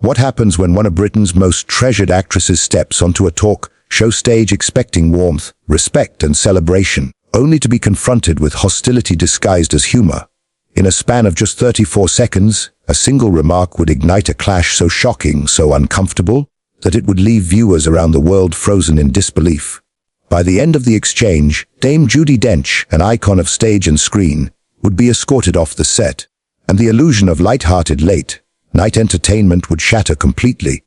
What happens when one of Britain's most treasured actresses steps onto a talk show stage expecting warmth, respect, and celebration, only to be confronted with hostility disguised as humor? In a span of just 34 seconds, a single remark would ignite a clash so shocking, so uncomfortable, that it would leave viewers around the world frozen in disbelief. By the end of the exchange, Dame Judi Dench, an icon of stage and screen, would be escorted off the set, and the illusion of light-hearted late-night entertainment would shatter completely.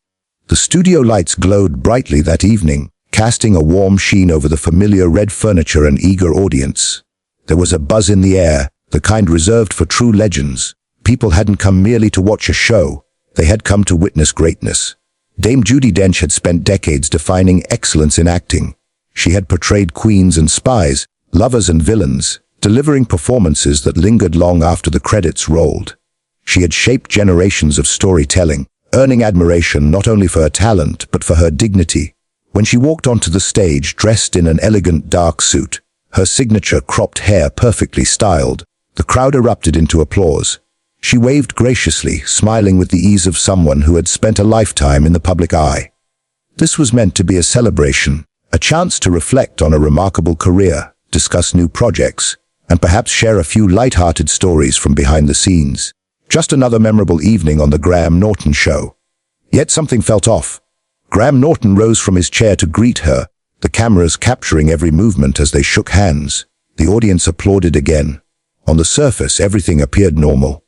The studio lights glowed brightly that evening, casting a warm sheen over the familiar red furniture and eager audience. There was a buzz in the air, the kind reserved for true legends. People hadn't come merely to watch a show, they had come to witness greatness. Dame Judi Dench had spent decades defining excellence in acting. She had portrayed queens and spies, lovers and villains, delivering performances that lingered long after the credits rolled. She had shaped generations of storytelling, earning admiration not only for her talent but for her dignity. When she walked onto the stage dressed in an elegant dark suit, her signature cropped hair perfectly styled, the crowd erupted into applause. She waved graciously, smiling with the ease of someone who had spent a lifetime in the public eye. This was meant to be a celebration, a chance to reflect on a remarkable career, discuss new projects, and perhaps share a few light-hearted stories from behind the scenes. Just another memorable evening on the Graham Norton show. Yet something felt off. Graham Norton rose from his chair to greet her, the cameras capturing every movement as they shook hands. The audience applauded again. On the surface, everything appeared normal.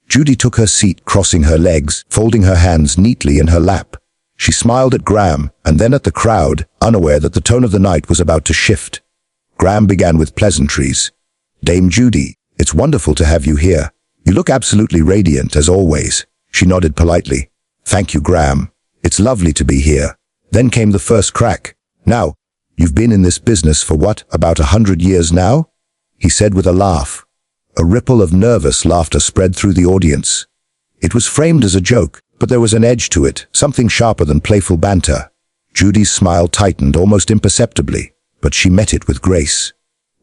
Judi took her seat, crossing her legs, folding her hands neatly in her lap. She smiled at Graham, and then at the crowd, unaware that the tone of the night was about to shift. Graham began with pleasantries. "Dame Judi, it's wonderful to have you here. You look absolutely radiant, as always." She nodded politely. "Thank you, Graham. It's lovely to be here." Then came the first crack. "Now, you've been in this business for what, about 100 years now?" he said with a laugh. A ripple of nervous laughter spread through the audience. It was framed as a joke, but there was an edge to it, something sharper than playful banter. Judi's smile tightened almost imperceptibly, but she met it with grace.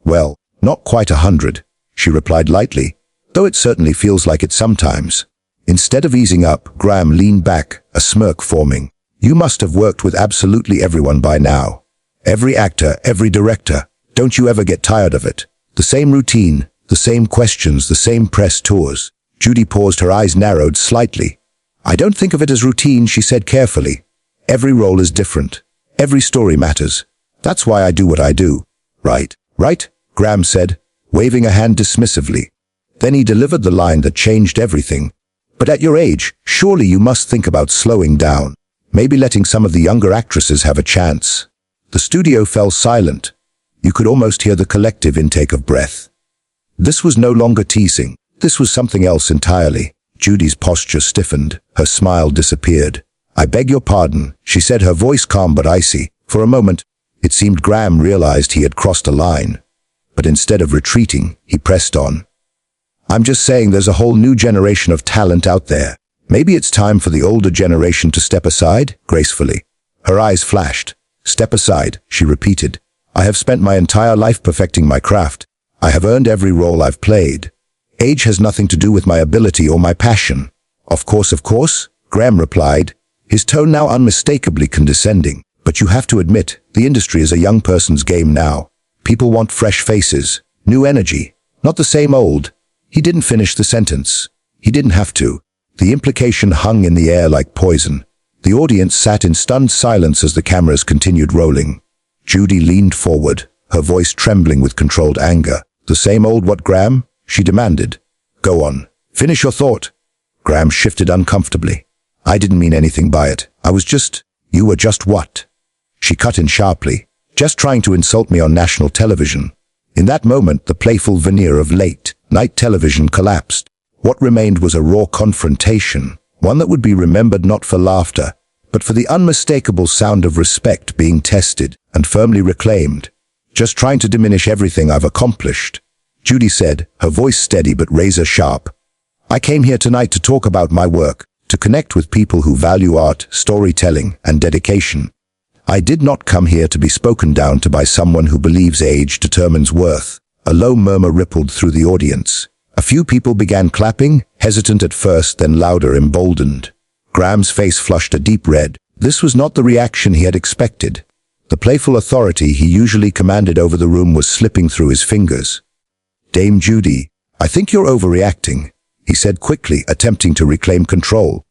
"Well, not quite 100, she replied lightly, "though it certainly feels like it sometimes." Instead of easing up, Graham leaned back, a smirk forming. "You must have worked with absolutely everyone by now. Every actor, every director. Don't you ever get tired of it? The same routine, the same questions, the same press tours." Judi paused, her eyes narrowed slightly. "I don't think of it as routine," she said carefully. "Every role is different. Every story matters. That's why I do what I do." "Right, right," Graham said, waving a hand dismissively. Then he delivered the line that changed everything. "But at your age, surely you must think about slowing down. Maybe letting some of the younger actresses have a chance." The studio fell silent. You could almost hear the collective intake of breath. This was no longer teasing. This was something else entirely. Judi's posture stiffened. Her smile disappeared. "I beg your pardon," she said, her voice calm but icy. For a moment, it seemed Graham realized he had crossed a line. But instead of retreating, he pressed on. "I'm just saying there's a whole new generation of talent out there. Maybe it's time for the older generation to step aside," gracefully. Her eyes flashed. "Step aside," she repeated. "I have spent my entire life perfecting my craft. I have earned every role I've played. Age has nothing to do with my ability or my passion." Of course," Graham replied, his tone now unmistakably condescending. "But you have to admit, the industry is a young person's game now. People want fresh faces, new energy, not the same old." He didn't finish the sentence. He didn't have to. The implication hung in the air like poison. The audience sat in stunned silence as the cameras continued rolling. Judi leaned forward, her voice trembling with controlled anger. "The same old what, Graham?" she demanded. "Go on. Finish your thought." Graham shifted uncomfortably. "I didn't mean anything by it. I was just—" "You were just what?" She cut in sharply. "Just trying to insult me on national television." In that moment, the playful veneer of late-night television collapsed. What remained was a raw confrontation, one that would be remembered not for laughter, but for the unmistakable sound of respect being tested and firmly reclaimed. "Just trying to diminish everything I've accomplished," Judi said, her voice steady but razor-sharp. "I came here tonight to talk about my work, to connect with people who value art, storytelling, and dedication. I did not come here to be spoken down to by someone who believes age determines worth." A low murmur rippled through the audience. A few people began clapping, hesitant at first, then louder, emboldened. Graham's face flushed a deep red. This was not the reaction he had expected. The playful authority he usually commanded over the room was slipping through his fingers. "Dame Judi, I think you're overreacting," he said quickly, attempting to reclaim control.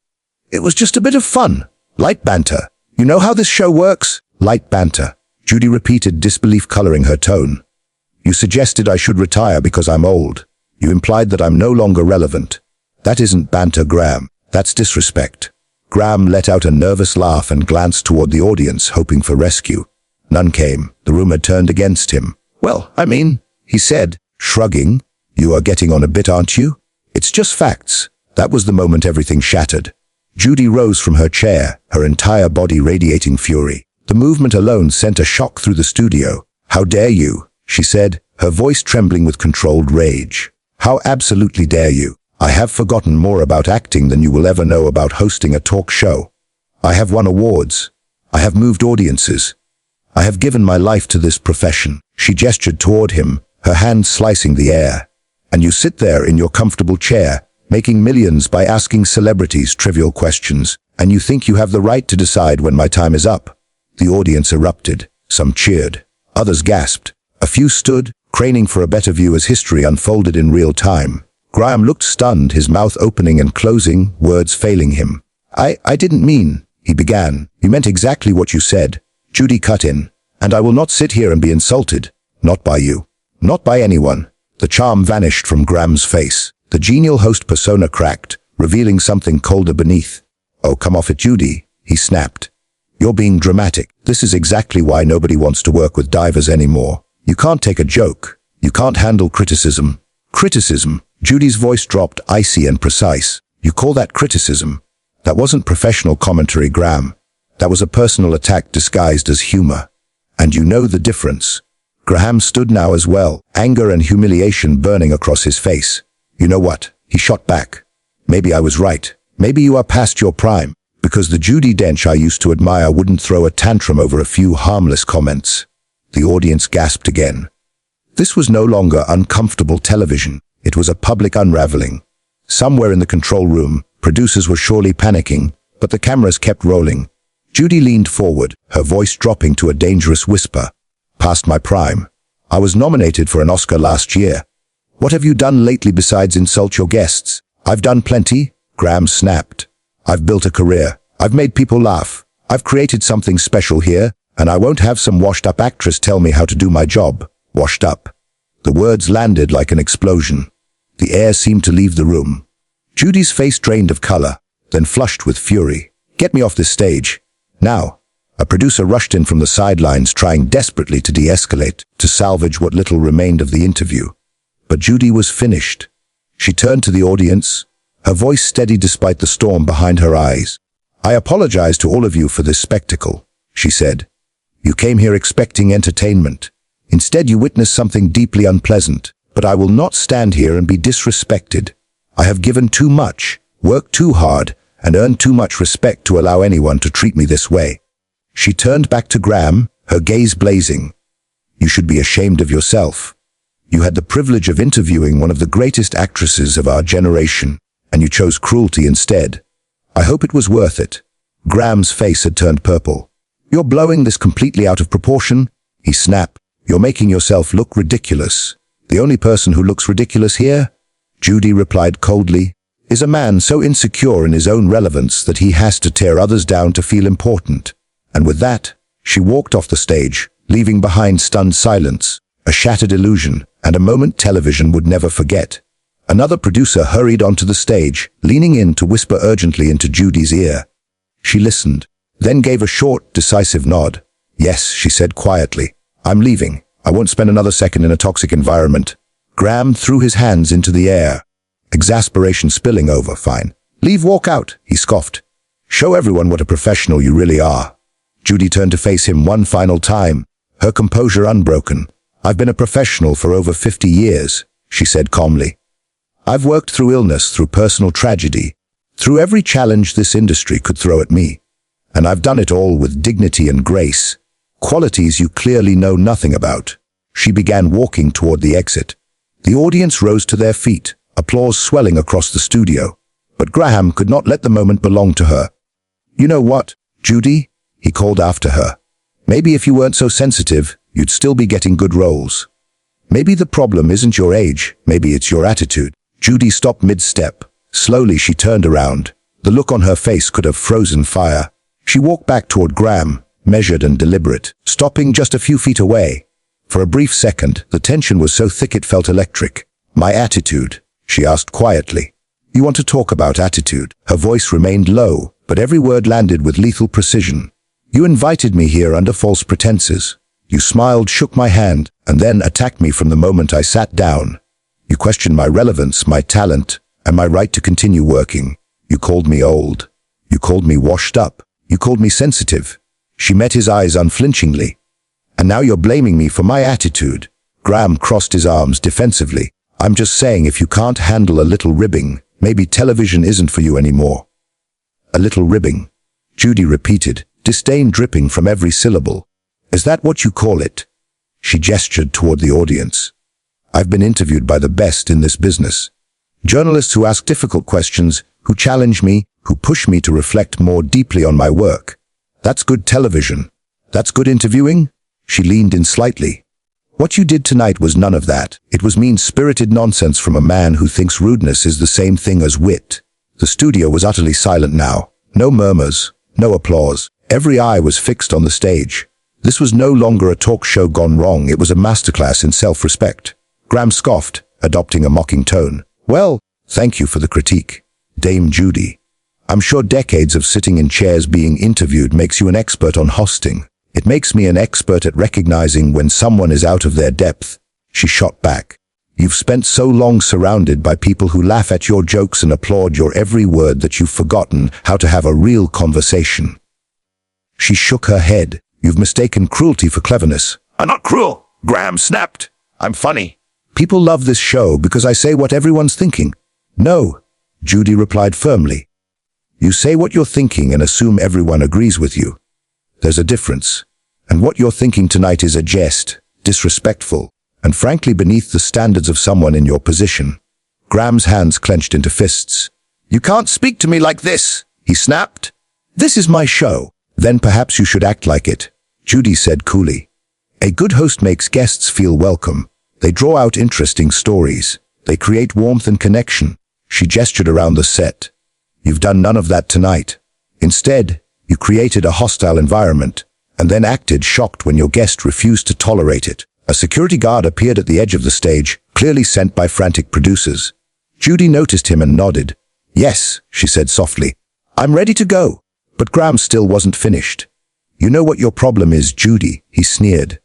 "It was just a bit of fun. Light banter. You know how this show works?" "Light banter," Judi repeated, disbelief coloring her tone. "You suggested I should retire because I'm old. You implied that I'm no longer relevant. That isn't banter, Graham. That's disrespect." Graham let out a nervous laugh and glanced toward the audience, hoping for rescue. None came. The room had turned against him. "Well, I mean," he said, shrugging, "you are getting on a bit, aren't you? It's just facts." That was the moment everything shattered. Judi rose from her chair, her entire body radiating fury. The movement alone sent a shock through the studio. "How dare you?" she said, her voice trembling with controlled rage. "How absolutely dare you? I have forgotten more about acting than you will ever know about hosting a talk show. I have won awards. I have moved audiences. I have given my life to this profession." She gestured toward him, her hand slicing the air. "And you sit there in your comfortable chair, making millions by asking celebrities trivial questions, and you think you have the right to decide when my time is up." The audience erupted. Some cheered. Others gasped. A few stood, craning for a better view as history unfolded in real time. Graham looked stunned, his mouth opening and closing, words failing him. I didn't mean," he began. "You meant exactly what you said." Judi cut in. "And I will not sit here and be insulted. Not by you. Not by anyone." The charm vanished from Graham's face. The genial host persona cracked, revealing something colder beneath. "Oh, come off it, Judi," he snapped. "You're being dramatic. This is exactly why nobody wants to work with divers anymore. You can't take a joke. You can't handle criticism." "Criticism?" Judi's voice dropped, icy and precise. "You call that criticism? That wasn't professional commentary, Graham. That was a personal attack disguised as humor. And you know the difference." Graham stood now as well, anger and humiliation burning across his face. "You know what?" he shot back. "Maybe I was right. Maybe you are past your prime. Because the Judi Dench I used to admire wouldn't throw a tantrum over a few harmless comments." The audience gasped again. This was no longer uncomfortable television. It was a public unraveling. Somewhere in the control room, producers were surely panicking, but the cameras kept rolling. Judi leaned forward, her voice dropping to a dangerous whisper. "Past my prime. I was nominated for an Oscar last year. What have you done lately besides insult your guests?" "I've done plenty," Graham snapped. "I've built a career. I've made people laugh. I've created something special here, and I won't have some washed-up actress tell me how to do my job." Washed up. The words landed like an explosion. The air seemed to leave the room. Judi's face drained of color, then flushed with fury. "Get me off this stage. Now." A producer rushed in from the sidelines, trying desperately to de-escalate, to salvage what little remained of the interview. But Judi was finished. She turned to the audience, her voice steady despite the storm behind her eyes. "I apologize to all of you for this spectacle," she said. "You came here expecting entertainment. Instead, you witnessed something deeply unpleasant. But I will not stand here and be disrespected. I have given too much, worked too hard, and earned too much respect to allow anyone to treat me this way." She turned back to Graham, her gaze blazing. "You should be ashamed of yourself. You had the privilege of interviewing one of the greatest actresses of our generation, and you chose cruelty instead. I hope it was worth it." Graham's face had turned purple. "You're blowing this completely out of proportion," he snapped. "You're making yourself look ridiculous. The only person who looks ridiculous here," Judi replied coldly, "is a man so insecure in his own relevance that he has to tear others down to feel important." And with that, she walked off the stage, leaving behind stunned silence, a shattered illusion, and a moment television would never forget. Another producer hurried onto the stage, leaning in to whisper urgently into Judi's ear. She listened, then gave a short, decisive nod. "Yes," she said quietly. "I'm leaving. I won't spend another second in a toxic environment." Graham threw his hands into the air, exasperation spilling over. "Fine. Leave, walk out," he scoffed. "Show everyone what a professional you really are." Judi turned to face him one final time, her composure unbroken. "I've been a professional for over 50 years, she said calmly. "I've worked through illness, through personal tragedy, through every challenge this industry could throw at me. And I've done it all with dignity and grace. Qualities you clearly know nothing about." She began walking toward the exit. The audience rose to their feet, applause swelling across the studio. But Graham could not let the moment belong to her. "You know what, Judi?" he called after her. "Maybe if you weren't so sensitive, you'd still be getting good roles. Maybe the problem isn't your age, maybe it's your attitude." Judi stopped mid-step. Slowly she turned around. The look on her face could have frozen fire. She walked back toward Graham, measured and deliberate, stopping just a few feet away. For a brief second, the tension was so thick it felt electric. "My attitude?" she asked quietly. "You want to talk about attitude?" Her voice remained low, but every word landed with lethal precision. "You invited me here under false pretenses. You smiled, shook my hand, and then attacked me from the moment I sat down. You questioned my relevance, my talent, and my right to continue working. You called me old. You called me washed up. You called me sensitive." She met his eyes unflinchingly. "And now you're blaming me for my attitude." Graham crossed his arms defensively. "I'm just saying if you can't handle a little ribbing, maybe television isn't for you anymore." "A little ribbing," Judi repeated, disdain dripping from every syllable. "Is that what you call it?" She gestured toward the audience. "I've been interviewed by the best in this business. Journalists who ask difficult questions, who challenge me, who push me to reflect more deeply on my work. That's good television. That's good interviewing?" She leaned in slightly. "What you did tonight was none of that. It was mean-spirited nonsense from a man who thinks rudeness is the same thing as wit." The studio was utterly silent now. No murmurs, no applause. Every eye was fixed on the stage. This was no longer a talk show gone wrong, it was a masterclass in self-respect. Graham scoffed, adopting a mocking tone. "Well, thank you for the critique, Dame Judi. I'm sure decades of sitting in chairs being interviewed makes you an expert on hosting. It makes me an expert at recognizing when someone is out of their depth." She shot back. "You've spent so long surrounded by people who laugh at your jokes and applaud your every word that you've forgotten how to have a real conversation." She shook her head. "You've mistaken cruelty for cleverness." "I'm not cruel," Graham snapped. "I'm funny. People love this show because I say what everyone's thinking." "No," Judi replied firmly. "You say what you're thinking and assume everyone agrees with you. There's a difference. And what you're thinking tonight is a jest, disrespectful, and frankly beneath the standards of someone in your position." Graham's hands clenched into fists. "You can't speak to me like this," he snapped. "This is my show." "Then perhaps you should act like it," Judi said coolly. "A good host makes guests feel welcome. They draw out interesting stories. They create warmth and connection." She gestured around the set. "You've done none of that tonight. Instead, you created a hostile environment, and then acted shocked when your guest refused to tolerate it." A security guard appeared at the edge of the stage, clearly sent by frantic producers. Judi noticed him and nodded. "Yes," she said softly. "I'm ready to go." But Graham still wasn't finished. "You know what your problem is, Judi," he sneered.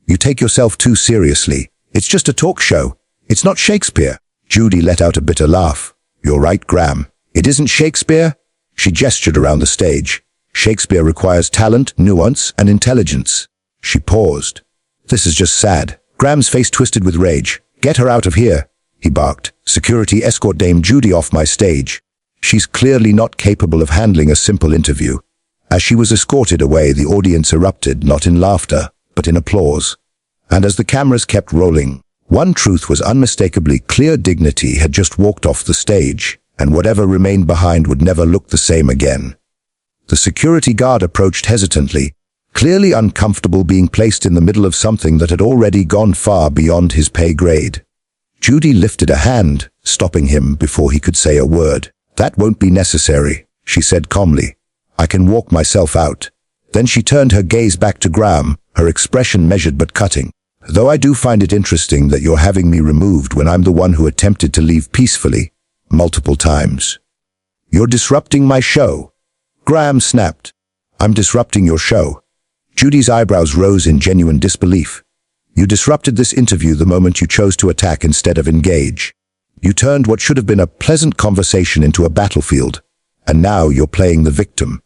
"You take yourself too seriously. It's just a talk show. It's not Shakespeare." Judi let out a bitter laugh. "You're right, Graham. It isn't Shakespeare." She gestured around the stage. "Shakespeare requires talent, nuance, and intelligence." She paused. "This is just sad." Graham's face twisted with rage. "Get her out of here," he barked. "Security, escort Dame Judi off my stage. She's clearly not capable of handling a simple interview." As she was escorted away, the audience erupted, not in laughter, but in applause. And as the cameras kept rolling, one truth was unmistakably clear: dignity had just walked off the stage, and whatever remained behind would never look the same again. The security guard approached hesitantly, clearly uncomfortable being placed in the middle of something that had already gone far beyond his pay grade. Judi lifted a hand, stopping him before he could say a word. "That won't be necessary," she said calmly. "I can walk myself out." Then she turned her gaze back to Graham, her expression measured but cutting. "Though I do find it interesting that you're having me removed when I'm the one who attempted to leave peacefully, multiple times. You're disrupting my show." Graham snapped. "I'm disrupting your show?" Judi's eyebrows rose in genuine disbelief. "You disrupted this interview the moment you chose to attack instead of engage. You turned what should have been a pleasant conversation into a battlefield, and now you're playing the victim."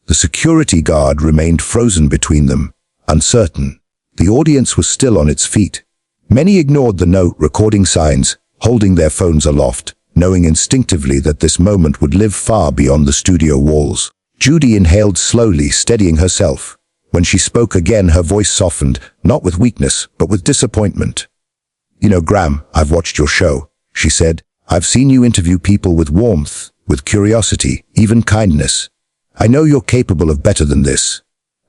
The security guard remained frozen between them, uncertain. The audience was still on its feet. Many ignored the note recording signs, holding their phones aloft, knowing instinctively that this moment would live far beyond the studio walls. Judi inhaled slowly, steadying herself. When she spoke again, her voice softened, not with weakness, but with disappointment. "You know, Graham, I've watched your show," she said. "I've seen you interview people with warmth, with curiosity, even kindness. I know you're capable of better than this.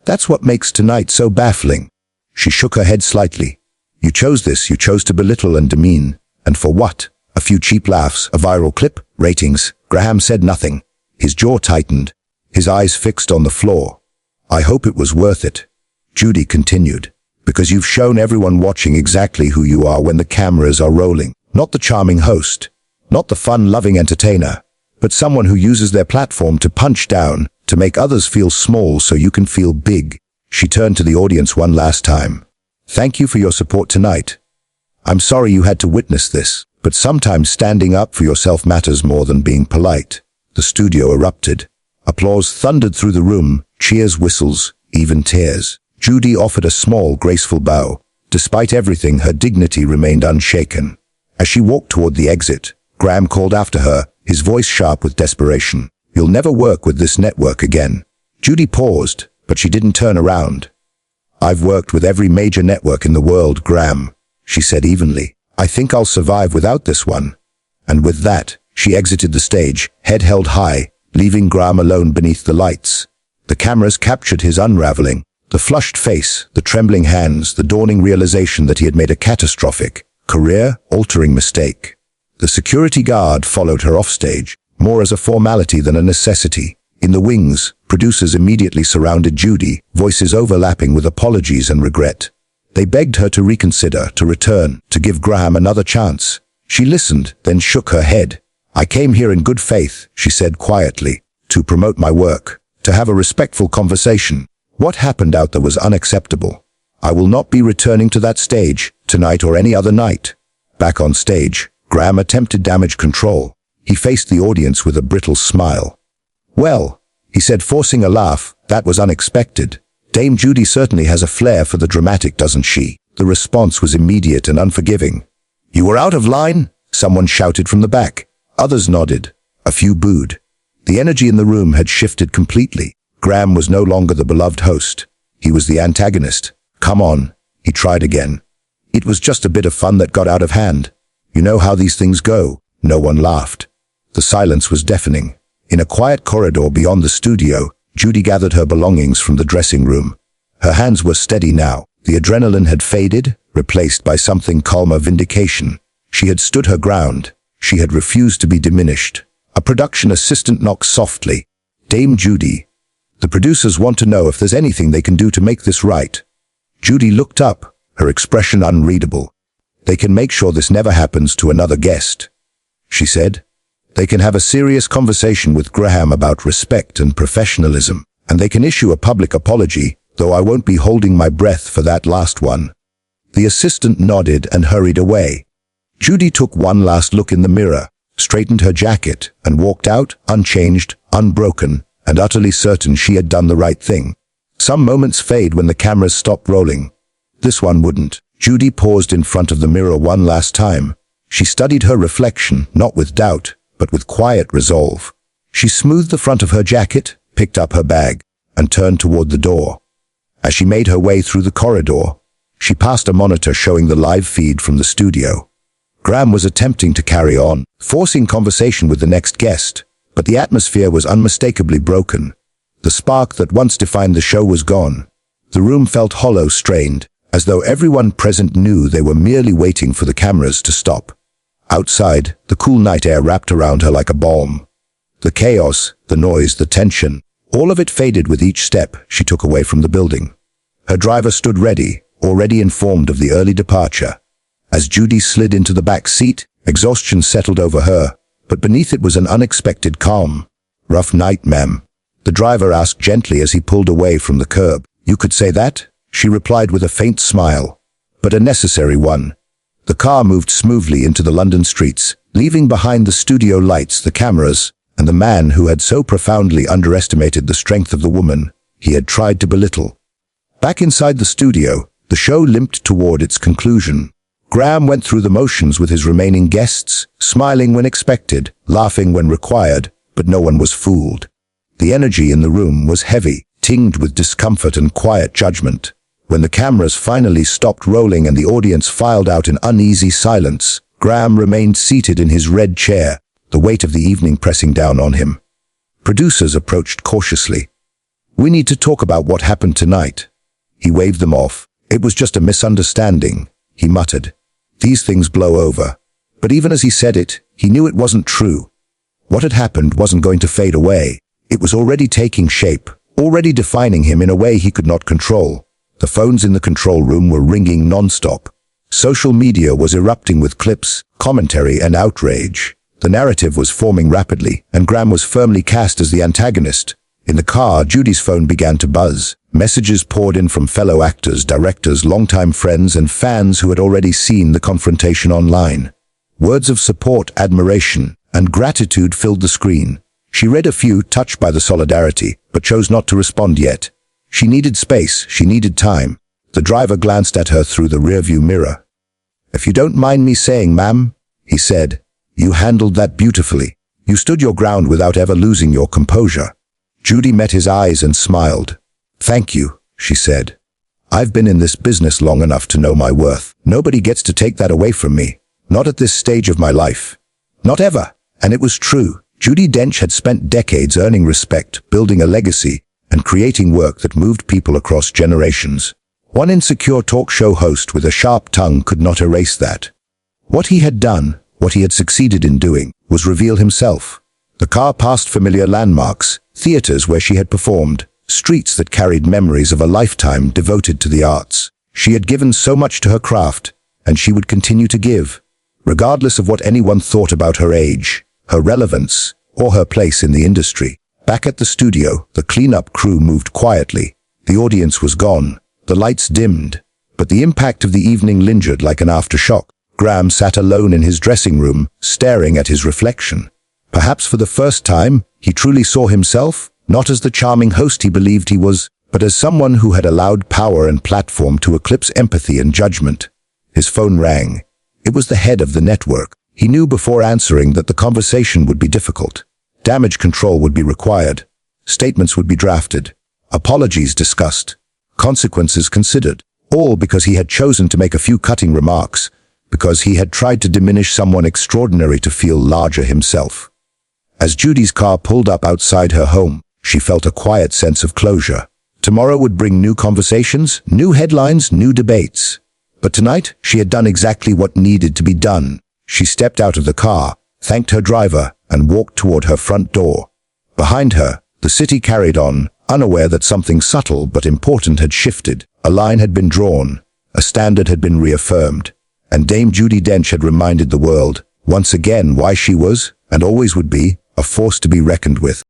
That's what makes tonight so baffling." She shook her head slightly. "You chose this, you chose to belittle and demean. And for what? A few cheap laughs, a viral clip, ratings." Graham said nothing. His jaw tightened, his eyes fixed on the floor. "I hope it was worth it," Judi continued, "because you've shown everyone watching exactly who you are when the cameras are rolling. Not the charming host, not the fun-loving entertainer, but someone who uses their platform to punch down, to make others feel small so you can feel big." She turned to the audience one last time. "Thank you for your support tonight. I'm sorry you had to witness this, but sometimes standing up for yourself matters more than being polite." The studio erupted. Applause thundered through the room, cheers, whistles, even tears. Judi offered a small, graceful bow. Despite everything, her dignity remained unshaken. As she walked toward the exit, Graham called after her, his voice sharp with desperation. "You'll never work with this network again." Judi paused, but she didn't turn around. "I've worked with every major network in the world, Graham," she said evenly. "I think I'll survive without this one." And with that, she exited the stage, head held high, leaving Graham alone beneath the lights. The cameras captured his unraveling, the flushed face, the trembling hands, the dawning realization that he had made a catastrophic, career-altering mistake. The security guard followed her offstage, more as a formality than a necessity. In the wings, producers immediately surrounded Judi, voices overlapping with apologies and regret. They begged her to reconsider, to return, to give Graham another chance. She listened, then shook her head. "I came here in good faith," she said quietly, "to promote my work, to have a respectful conversation. What happened out there was unacceptable. I will not be returning to that stage, tonight or any other night." Back on stage, Graham attempted damage control. He faced the audience with a brittle smile. "Well," he said, forcing a laugh, "that was unexpected. Dame Judi certainly has a flair for the dramatic, doesn't she?" The response was immediate and unforgiving. "You were out of line?" someone shouted from the back. Others nodded. A few booed. The energy in the room had shifted completely. Graham was no longer the beloved host. He was the antagonist. "Come on," he tried again. "It was just a bit of fun that got out of hand. You know how these things go." No one laughed. The silence was deafening. In a quiet corridor beyond the studio, Judi gathered her belongings from the dressing room. Her hands were steady now. The adrenaline had faded, replaced by something calmer: vindication. She had stood her ground. She had refused to be diminished. A production assistant knocked softly. "Dame Judi, the producers want to know if there's anything they can do to make this right." Judi looked up, her expression unreadable. "They can make sure this never happens to another guest," she said. "They can have a serious conversation with Graham about respect and professionalism, and they can issue a public apology, though I won't be holding my breath for that last one." The assistant nodded and hurried away. Judi took one last look in the mirror, straightened her jacket, and walked out, unchanged, unbroken, and utterly certain she had done the right thing. Some moments fade when the cameras stop rolling. This one wouldn't. Judi paused in front of the mirror one last time. She studied her reflection, not with doubt, but with quiet resolve. She smoothed the front of her jacket, picked up her bag, and turned toward the door. As she made her way through the corridor, she passed a monitor showing the live feed from the studio. Graham was attempting to carry on, forcing conversation with the next guest, but the atmosphere was unmistakably broken. The spark that once defined the show was gone. The room felt hollow, strained, as though everyone present knew they were merely waiting for the cameras to stop. Outside, the cool night air wrapped around her like a balm. The chaos, the noise, the tension, all of it faded with each step she took away from the building. Her driver stood ready, already informed of the early departure. As Judi slid into the back seat, exhaustion settled over her, but beneath it was an unexpected calm. "Rough night, ma'am," the driver asked gently as he pulled away from the curb. "You could say that," she replied with a faint smile, "but a necessary one." The car moved smoothly into the London streets, leaving behind the studio lights, the cameras, and the man who had so profoundly underestimated the strength of the woman he had tried to belittle. Back inside the studio, the show limped toward its conclusion. Graham went through the motions with his remaining guests, smiling when expected, laughing when required, but no one was fooled. The energy in the room was heavy, tinged with discomfort and quiet judgment. When the cameras finally stopped rolling and the audience filed out in uneasy silence, Graham remained seated in his red chair, the weight of the evening pressing down on him. Producers approached cautiously. "We need to talk about what happened tonight." He waved them off. "It was just a misunderstanding," he muttered. "These things blow over." But even as he said it, he knew it wasn't true. What had happened wasn't going to fade away. It was already taking shape, already defining him in a way he could not control. The phones in the control room were ringing non-stop. Social media was erupting with clips, commentary, and outrage. The narrative was forming rapidly, and Graham was firmly cast as the antagonist. In the car, Judi's phone began to buzz. Messages poured in from fellow actors, directors, longtime friends, and fans who had already seen the confrontation online. Words of support, admiration, and gratitude filled the screen. She read a few, touched by the solidarity, but chose not to respond yet. She needed space, she needed time. The driver glanced at her through the rearview mirror. "If you don't mind me saying, ma'am," he said, "you handled that beautifully. You stood your ground without ever losing your composure." Judi met his eyes and smiled. "Thank you," she said. "I've been in this business long enough to know my worth. Nobody gets to take that away from me. Not at this stage of my life. Not ever." And it was true. Judi Dench had spent decades earning respect, building a legacy, and creating work that moved people across generations. One insecure talk show host with a sharp tongue could not erase that. What he had done, what he had succeeded in doing, was reveal himself. The car passed familiar landmarks, theaters where she had performed, streets that carried memories of a lifetime devoted to the arts. She had given so much to her craft, and she would continue to give, regardless of what anyone thought about her age, her relevance, or her place in the industry. Back at the studio, the cleanup crew moved quietly. The audience was gone, the lights dimmed, but the impact of the evening lingered like an aftershock. Graham sat alone in his dressing room, staring at his reflection. Perhaps for the first time, he truly saw himself, not as the charming host he believed he was, but as someone who had allowed power and platform to eclipse empathy and judgment. His phone rang. It was the head of the network. He knew before answering that the conversation would be difficult. Damage control would be required. Statements would be drafted. Apologies discussed. Consequences considered. All because he had chosen to make a few cutting remarks, because he had tried to diminish someone extraordinary to feel larger himself. As Judi's car pulled up outside her home, she felt a quiet sense of closure. Tomorrow would bring new conversations, new headlines, new debates. But tonight, she had done exactly what needed to be done. She stepped out of the car, thanked her driver, and walked toward her front door. Behind her, the city carried on, unaware that something subtle but important had shifted. A line had been drawn, a standard had been reaffirmed, and Dame Judi Dench had reminded the world, once again, why she was, and always would be, a force to be reckoned with.